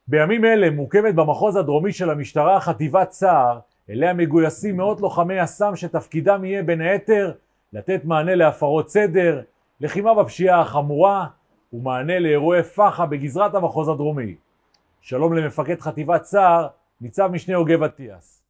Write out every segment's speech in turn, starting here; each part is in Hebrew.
בימים אלה מוקמת במחוז הדרומי של המשטרה חטיבת צער, אליה מגויסים מאות לוחמי יס"מ שתפקידם יהיה בין היתר לתת מענה להפרות סדר, לחימה בפשיעה החמורה ומענה לאירועי פח"ע בגזרת המחוז הדרומי. שלום למפקד חטיבת צער, ניצב משנה יוגב אטיאס.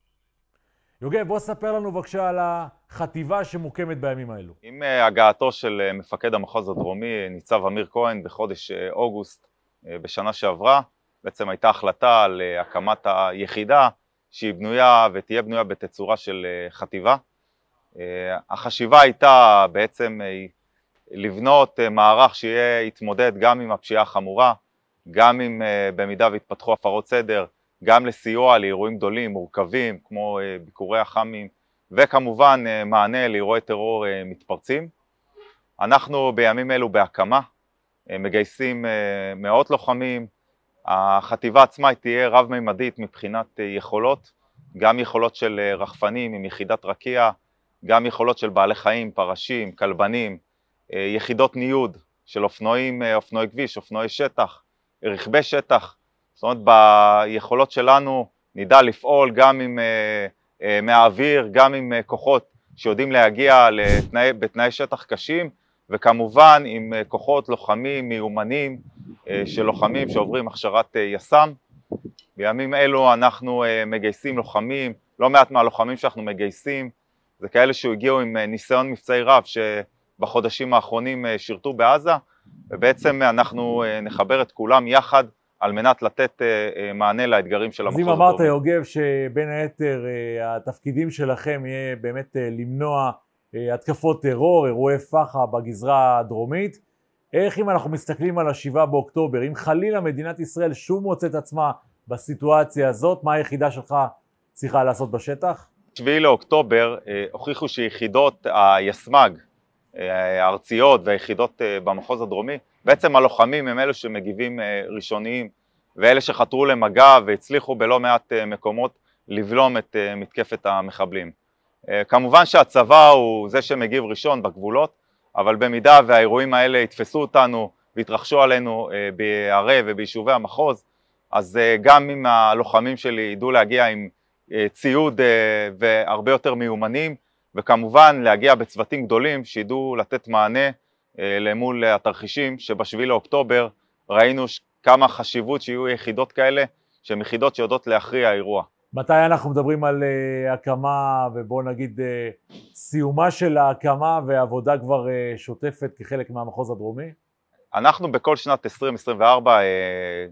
יוגב, בוא ספר לנו בבקשה על החטיבה שמוקמת בימים האלו. עם הגעתו של מפקד המחוז הדרומי, ניצב אמיר כהן, בחודש אוגוסט בשנה שעברה, בעצם הייתה החלטה על הקמת היחידה שהיא בנויה ותהיה בנויה בתצורה של חטיבה. החשיבה הייתה בעצם לבנות מערך שיהיה יתמודד גם עם הפשיעה החמורה, גם עם במידה והתפתחו הפרות סדר, גם לסיוע לאירועים גדולים, מורכבים, כמו ביקורי החמים, וכמובן מענה לאירועי טרור מתפרצים. אנחנו בימים אלו בהקמה, מגייסים מאות לוחמים. החטיבה עצמה תהיה רב-מימדית מבחינת יכולות, גם יכולות של רחפנים עם יחידת רקיע, גם יכולות של בעלי חיים, פרשים, כלבנים, יחידות ניוד של אופנועים, אופנועי כביש, אופנועי שטח, רכבי שטח. זאת אומרת, ביכולות שלנו נדע לפעול גם עם מהאוויר, גם עם כוחות שיודעים להגיע בתנאי שטח קשים, וכמובן עם כוחות לוחמים מיומנים של לוחמים שעוברים הכשרת יס"מ. בימים אלו אנחנו מגייסים לוחמים, לא מעט מהלוחמים שאנחנו מגייסים זה כאלה שהגיעו עם ניסיון מבצעי רב שבחודשים האחרונים שירתו בעזה, ובעצם אנחנו נחבר את כולם יחד על מנת לתת מענה לאתגרים של המחוז הדרומי. אז אם אמרת יוגב שבין היתר התפקידים שלכם יהיה באמת למנוע התקפות טרור, אירועי פח"ע בגזרה הדרומית, איך אם אנחנו מסתכלים על ה7 באוקטובר, אם חלילה מדינת ישראל שוב מוצאת עצמה בסיטואציה הזאת, מה היחידה שלך צריכה לעשות בשטח? 7 לאוקטובר הוכיחו שיחידות היסמ"ג הארציות והיחידות במחוז הדרומי, בעצם הלוחמים הם אלו שמגיבים ראשוניים, ואלה שחתרו למגע והצליחו בלא מעט מקומות לבלום את מתקפת המחבלים. כמובן שהצבא הוא זה שמגיב ראשון בגבולות, אבל במידה והאירועים האלה יתפסו אותנו והתרחשו עלינו בערי וביישובי המחוז, אז גם אם הלוחמים שלי ידעו להגיע עם ציוד והרבה יותר מיומנים, וכמובן להגיע בצוותים גדולים שידעו לתת מענה למול התרחישים שב7 לאוקטובר ראינו כמה חשיבות שיהיו יחידות כאלה, שהן יחידות שיודעות להכריע האירוע. מתי אנחנו מדברים על הקמה, ובוא נגיד סיומה של ההקמה ועבודה כבר שוטפת כחלק מהמחוז הדרומי? אנחנו בכל שנת 2024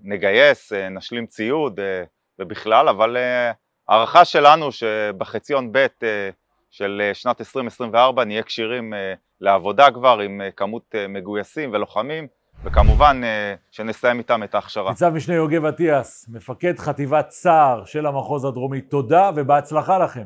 נגייס, נשלים ציוד ובכלל, אבל הערכה שלנו שבחציון ב' של שנת 2024 נהיה כשירים לעבודה כבר עם כמות מגויסים ולוחמים, וכמובן שנסיים איתם את ההכשרה. ניצב משנה יוגב אטיאס, מפקד חטיבת צער של המחוז הדרומי, תודה ובהצלחה לכם.